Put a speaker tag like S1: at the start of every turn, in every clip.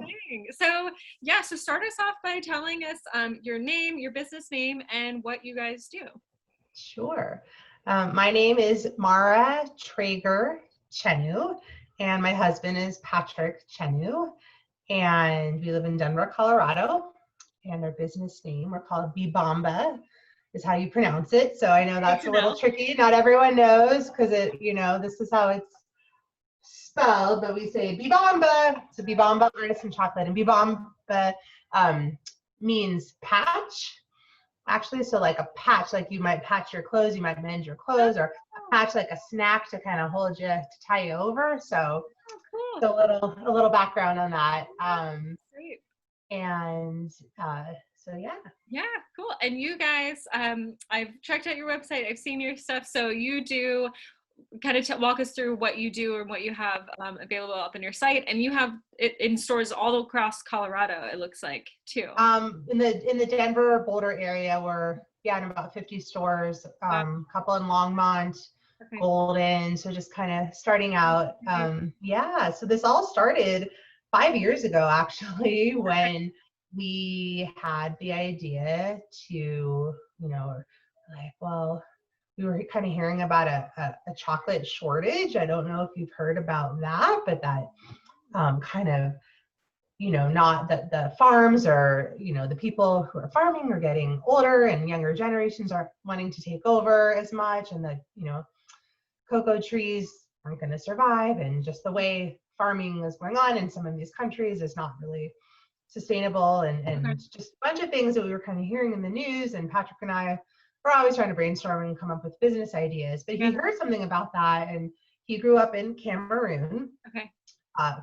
S1: Dang. So yeah, so start us off by telling us your name, your business name, and what you guys do.
S2: Sure. My name is Mara Traeger Chenu, and my husband is Patrick Chenu, and we live in Denver, Colorado. And our business name, we're called Bibamba, is how you pronounce it. So I know
S1: Good
S2: that's
S1: to
S2: a little
S1: know.
S2: tricky. Not everyone knows because this is how it's spelled, but we say Bibamba. So Bibamba artisan chocolate, and Bibamba means patch. Actually, so like a patch, like you might patch your clothes, you might mend your clothes, or a patch like a snack to kind of hold you, to tie you over. So,
S1: Oh,
S2: so a little background on that.
S1: great.
S2: And so yeah.
S1: Yeah, cool. And you guys, I've checked out your website. I've seen your stuff. So you do kind of walk us through what you do and what you have available up on your site. And you have it in stores all across Colorado, it looks like, too.
S2: In the Denver Boulder area, we're in about 50 stores, couple in Longmont,
S1: Okay.
S2: Golden. So just kind of starting out. So this all started 5 years ago, actually, when we had the idea to, like, well, we were kind of hearing about a chocolate shortage. I don't know if you've heard about that, but that kind of, not that the farms or, the people who are farming are getting older and younger generations aren't wanting to take over as much, and the, cocoa trees aren't going to survive, and just the way farming is going on in some of these countries is not really sustainable, and just a bunch of things that we were kind of hearing in the news. And Patrick and I were always trying to brainstorm and come up with business ideas, but he heard something about that, and he grew up in Cameroon.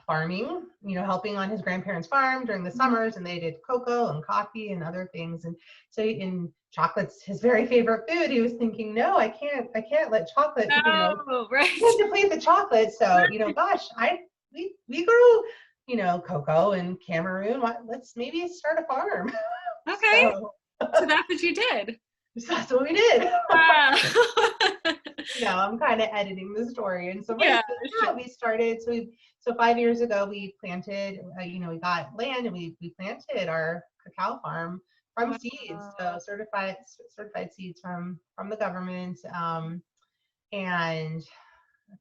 S2: Farming, helping on his grandparents' farm during the summers, and they did cocoa and coffee and other things. And so, in chocolate's his very favorite food, he was thinking, no, I can't let chocolate, can't deplete the chocolate. So, gosh, we grew, cocoa in Cameroon. Let's maybe start a farm.
S1: Okay. So that's what you did.
S2: That's what we did.
S1: Wow.
S2: I'm kind of editing the story. And so we started. So 5 years ago, we planted, we got land, and we planted our cacao farm from seeds. So certified seeds from the government. And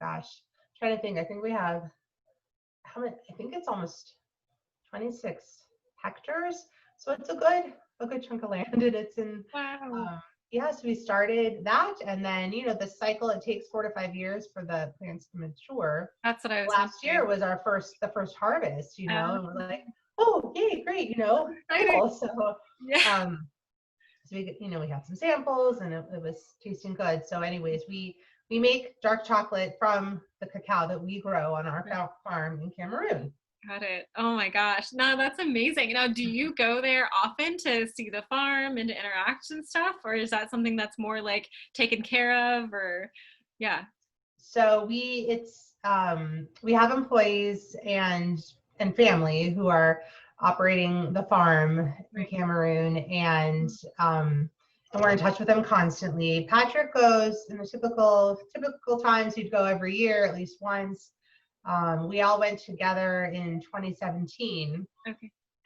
S2: gosh, I'm trying to think. I think we have how many? I think it's almost 26 hectares. So it's a good chunk of land, and it's in. So we started that, and then the cycle, it takes 4 to 5 years for the plants to mature.
S1: That's what I was
S2: last year was the first harvest, and we're like, oh yay, great, cool. So so we we had some samples, and it was tasting good. So anyways, we make dark chocolate from the cacao that we grow on our farm in Cameroon.
S1: Got it. Oh my gosh. No, that's amazing. Now, do you go there often to see the farm and to interact and stuff? Or is that something that's more like taken care of, or
S2: So we have employees and family who are operating the farm in Cameroon, and we're in touch with them constantly. Patrick goes in the typical times. He'd go every year at least once. We all went together in 2017.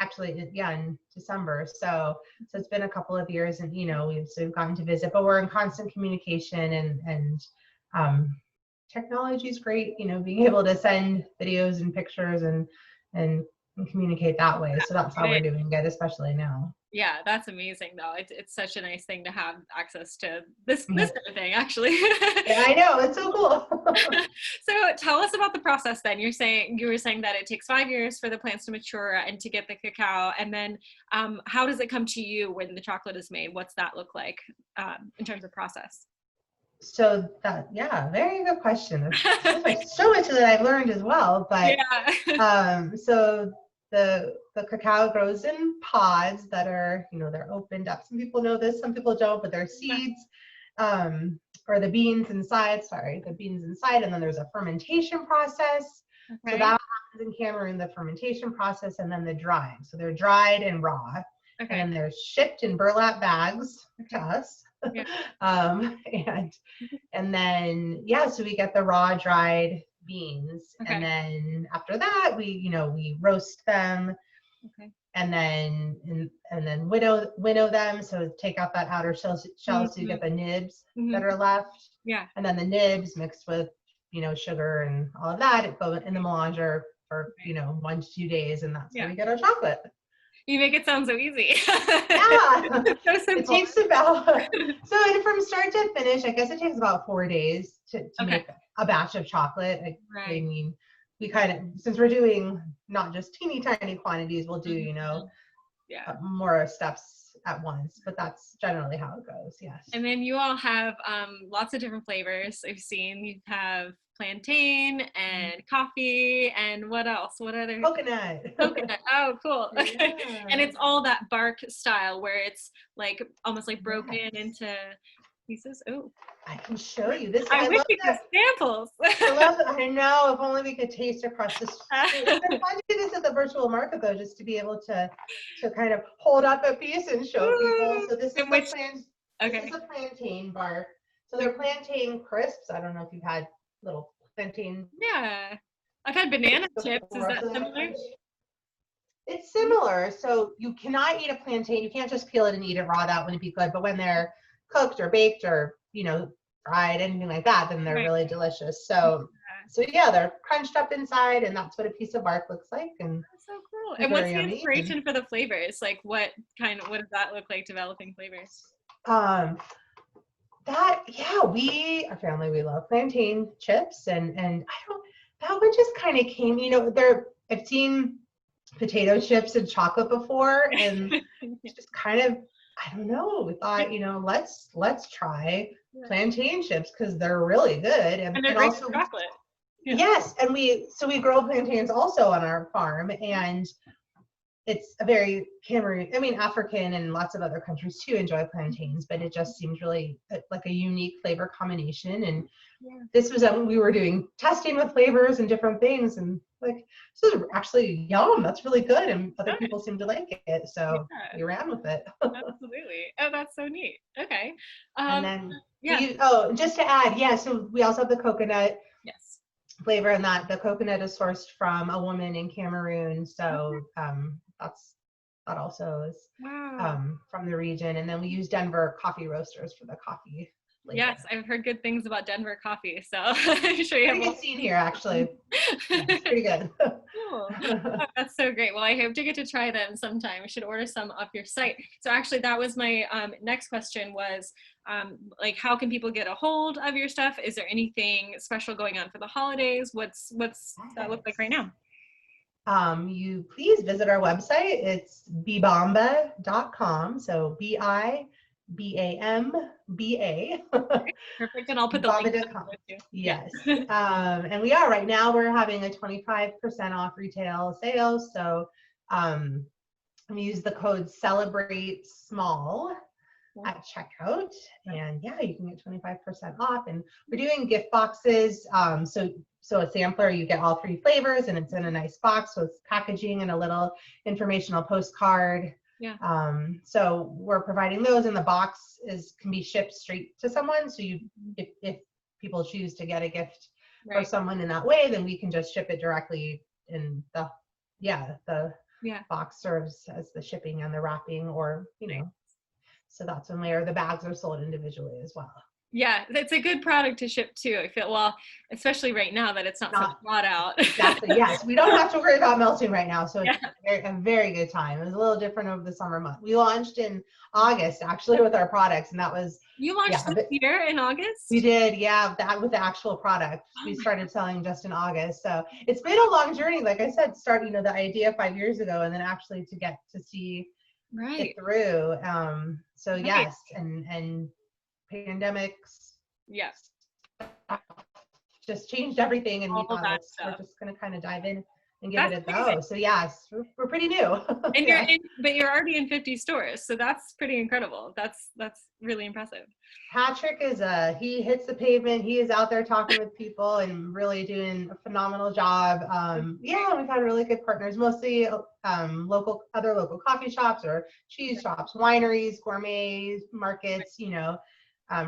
S2: Actually, in December. So it's been a couple of years, and we've gotten to visit, but we're in constant communication, and technology is great. Being able to send videos and pictures and communicate that way. So that's how we're doing it, especially now.
S1: Yeah, that's amazing though. It's such a nice thing to have access to this kind of thing, actually.
S2: Yeah, I know, it's so cool.
S1: So tell us about the process then. You were saying that it takes 5 years for the plants to mature and to get the cacao, and then how does it come to you when the chocolate is made? What's that look like in terms of process?
S2: So very good question. There's so much that I've learned as well, but so the cacao grows in pods that are, they're opened up. Some people know this, some people don't, but they're seeds, or the beans inside, and then there's a fermentation process. So that happens in Cameroon, the fermentation process, and then the drying. So they're dried and raw, and then they're shipped in burlap bags to us. And then so we get the raw dried beans.
S1: Okay.
S2: And then after that, we roast them.
S1: Okay.
S2: And then winnow them. So take out that outer shell so you get the nibs that are left.
S1: Yeah.
S2: And then the nibs mixed with, sugar and all of that, it goes in the melanger for, 1 to 2 days. And that's how we get our chocolate.
S1: You make it sound so easy.
S2: Yeah.
S1: So simple.
S2: It takes about, so from start to finish, I guess it takes about 4 days to make a batch of chocolate. I mean, we kind of, since we're doing not just teeny tiny quantities, we'll do, more steps at once, but that's generally how it goes. Yes.
S1: And then you all have lots of different flavors. I've seen you have plantain and coffee, and what else? What other?
S2: Coconut.
S1: Oh, cool.
S2: Yeah.
S1: And it's all that bark style where it's like almost like broken into pieces. Oh,
S2: I can show you this.
S1: I wish we could samples.
S2: I love it. I know. If only we could taste across the street. It's been fun to do this at the virtual market, though, just to be able to kind of hold up a piece and show people. So this is this is a plantain bark. So they're plantain crisps. I don't know if you've had little plantain.
S1: Yeah, I've had banana chips. Is that similar?
S2: It's similar. So you cannot eat a plantain. You can't just peel it and eat it raw. That wouldn't be good. But when they're cooked or baked or fried, anything like that, then they're really delicious. So yeah, they're crunched up inside, and that's what a piece of bark looks like. And
S1: that's so cool. And what's the inspiration for the flavors? Like what does that look like, developing flavors?
S2: Our family, we love plantain chips, and that one just kind of came, I've seen potato chips and chocolate before, and just kind of, I don't know, we thought, let's try plantain chips because they're really good, and
S1: they're great also chocolate.
S2: Yeah. Yes, and we grow plantains also on our farm, and it's a very African and lots of other countries too enjoy plantains, but it just seems really like a unique flavor combination. And this was we were doing testing with flavors and different things, and like, this is actually yum. That's really good, and other people seem to like it, so we ran with it.
S1: Absolutely. Oh, that's so neat. Okay.
S2: And then just to add, so we also have the coconut flavor, and that the coconut is sourced from a woman in Cameroon, so that also is from the region. And then we use Denver coffee roasters for the coffee flavor.
S1: Yes, I've heard good things about Denver coffee, so I'm sure you have
S2: a good scene here, actually. It's pretty good.
S1: Cool. Oh, that's so great. Well, I hope to get to try them sometime. We should order some off your site. So actually, that was my next question was, like, how can people get a hold of your stuff? Is there anything special going on for the holidays? What's that look like right now?
S2: You please visit our website. It's bibamba.com. So BIBAMBA.
S1: Perfect. And I'll put the link
S2: Bibamba.com. Yes. And we are right now, we're having a 25% off retail sales. So we use the code Celebrate Small at checkout, and you can get 25% off. And we're doing gift boxes. So a sampler, you get all 3 flavors, and it's in a nice box. So it's packaging and a little informational postcard. So we're providing those, and the box can be shipped straight to someone. So if people choose to get a gift for someone in that way, then we can just ship it directly, and the box serves as the shipping and the wrapping, or so that's one way. Or the bags are sold individually as well.
S1: Yeah, it's a good product to ship too. I feel, well, especially right now that it's not so hot out.
S2: Exactly. Yes, we don't have to worry about melting right now, so it's a very good time. It was a little different over the summer month. We launched in August actually with our products, and that was
S1: you launched this year in August.
S2: We did, that with the actual product. We started selling just in August, so it's been a long journey. Like I said, the idea 5 years ago, and then actually to get to see it through. So yes, and pandemics just changed everything, and we thought we're just going to kind of dive in and give it a go. So yes, we're pretty new.
S1: And but you're already in 50 stores, so that's pretty incredible. That's really impressive.
S2: Patrick he hits the pavement. He is out there talking with people and really doing a phenomenal job. We've had really good partners, mostly other local coffee shops or cheese shops, wineries, gourmet markets,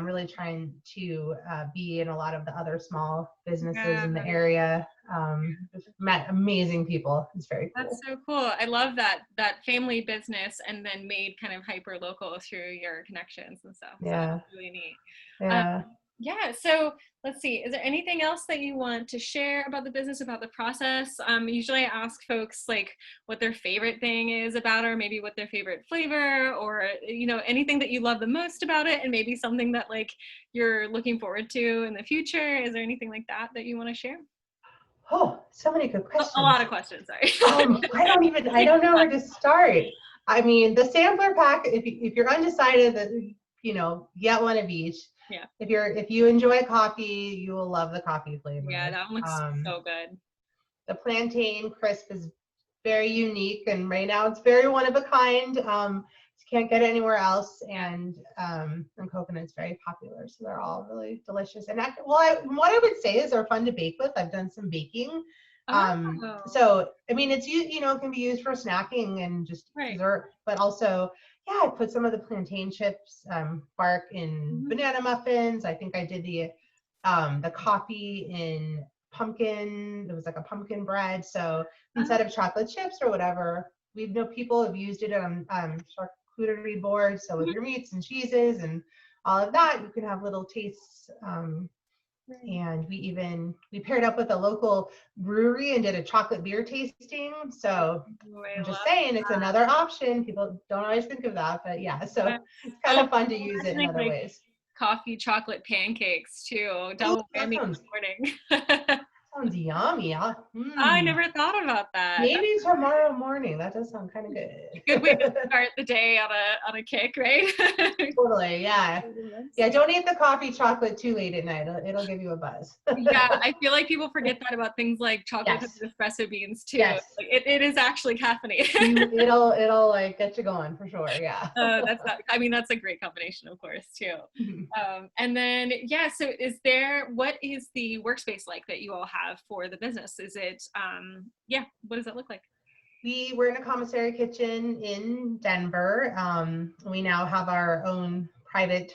S2: really trying to be in a lot of the other small businesses in the
S1: Yeah.
S2: area. Met amazing people. It's very cool.
S1: That's so cool. I love that family business and then made kind of hyper local through your connections and stuff. So
S2: Yeah.
S1: that's really neat. Um,
S2: Yeah.
S1: yeah. So let's see. Is there anything else that you want to share about the business, about the process? Usually I ask folks like what their favorite thing is about it, or maybe what their favorite flavor, or anything that you love the most about it, and maybe something that like you're looking forward to in the future. Is there anything like that that you want to share?
S2: Oh, so many good
S1: A lot
S2: questions.
S1: of questions. Sorry.
S2: I don't know where to start. I mean, the sampler pack, if you're undecided, that get one of each.
S1: Yeah.
S2: If you enjoy coffee, you will love the coffee flavor.
S1: Yeah, that one looks so good.
S2: The plantain crisp is very unique, and right now it's very one of a kind. You can't get it anywhere else, and coconut's very popular, so they're all really delicious. And what I would say is they're fun to bake with. I've done some baking.
S1: Oh.
S2: So I mean, it can be used for snacking and just dessert, but also, yeah, I put some of the plantain chips bark in banana muffins. I think I did the coffee in pumpkin. It was like a pumpkin bread. So instead of chocolate chips or whatever, we know people have used it on charcuterie boards. So with your meats and cheeses and all of that, you can have little tastes. And we paired up with a local brewery and did a chocolate beer tasting. So I'm just saying, it's another option. People don't always think of that, but yeah, so it's kind of fun to use it in other ways.
S1: Coffee chocolate pancakes too. Double whammy in the morning.
S2: Sounds yummy.
S1: I never thought about that.
S2: Maybe tomorrow morning. That does sound kind of good.
S1: Good way to start the day on a kick, right?
S2: Totally, yeah. Yeah, don't eat the coffee chocolate too late at night. It'll give you a buzz.
S1: Yeah, I feel like people forget that about things like chocolate espresso beans too.
S2: Yes.
S1: Like it is actually caffeinated.
S2: it'll like get you going for sure. Yeah.
S1: That's a great combination, of course, too. And then so what is the workspace like that you all have for the business? Is it what does that look like?
S2: We're in a commissary kitchen in Denver. We now have our own private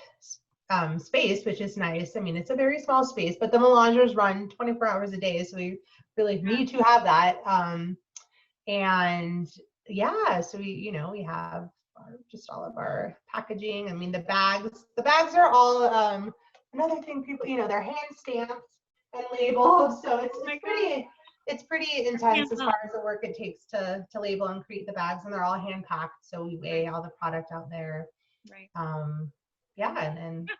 S2: space, which is nice. I mean, it's a very small space, but the melangers run 24 hours a day, so we really need to have that. And yeah, so we have just all of our packaging. I mean, the bags are all another thing. People, they're hand stamped and labeled, so it's pretty intense as far as the work it takes to label and create the bags, and they're all hand packed, so we weigh all the product out there.
S1: Right.
S2: And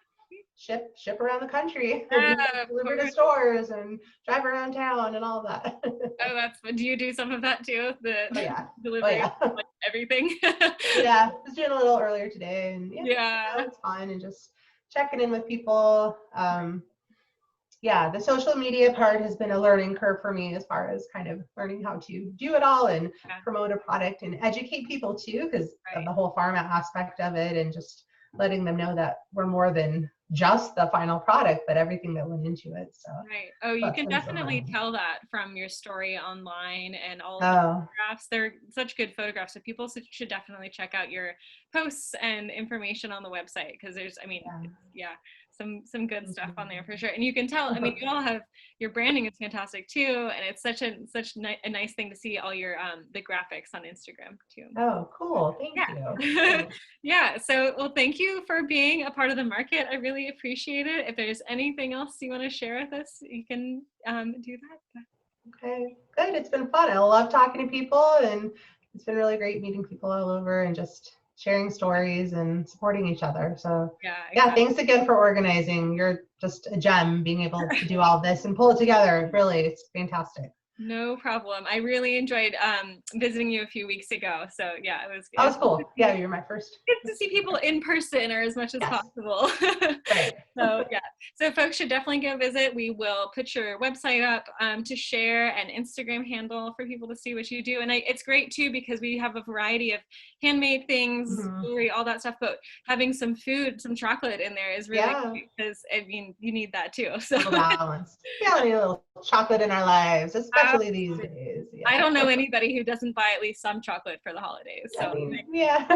S2: ship around the country,
S1: Yeah,
S2: deliver to stores and drive around town and all of that.
S1: Oh, that's fun. Do you do some of that too?
S2: Delivery,
S1: like everything.
S2: Yeah, I was doing a little earlier today, and it's fun, and just checking in with people. The social media part has been a learning curve for me as far as kind of learning how to do it all and promote a product and educate people too, because of the whole pharma aspect of it, and just letting them know that we're more than just the final product, but everything that went into it. So
S1: Oh, you can definitely tell that from your story online and all of the photographs. They're such good photographs, so people should definitely check out your posts and information on the website, because there's some good stuff on there for sure. And you can tell, I mean, you all have, your branding is fantastic too, and it's such a nice thing to see all your the graphics on Instagram too.
S2: Oh, cool. Thank you.
S1: So well, thank you for being a part of the market. I really appreciate it. If there's anything else you want to share with us, you can do that.
S2: Okay, good. It's been fun. I love talking to people, and it's been really great meeting people all over and just sharing stories and supporting each other. So thanks again for organizing. You're just a gem, being able to do all this and pull it together. Really, it's fantastic.
S1: No problem. I really enjoyed visiting you a few weeks ago. So it was
S2: cool. Yeah, you're my first.
S1: Good to see people in person or as much as possible.
S2: Right.
S1: So folks should definitely go visit. We will put your website up to share, an Instagram handle for people to see what you do. And it's great too, because we have a variety of handmade things, jewelry, all that stuff, but having some food, some chocolate in there is really great, because I mean, you need that too. So
S2: balance. Yeah, we need a little chocolate in our lives, especially especially these days. Yeah.
S1: I don't know anybody who doesn't buy at least some chocolate for the holidays. So
S2: I mean, yeah.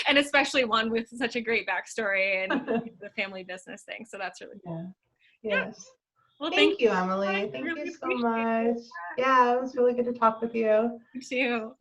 S1: and especially one with such a great backstory and the family business thing. So that's really cool.
S2: Yeah. Yes.
S1: Well,
S2: Thank you,
S1: so much.
S2: Emily.
S1: I
S2: Thank
S1: really
S2: you so
S1: appreciate it.
S2: much. Yeah, it was really good to talk with you.
S1: You too.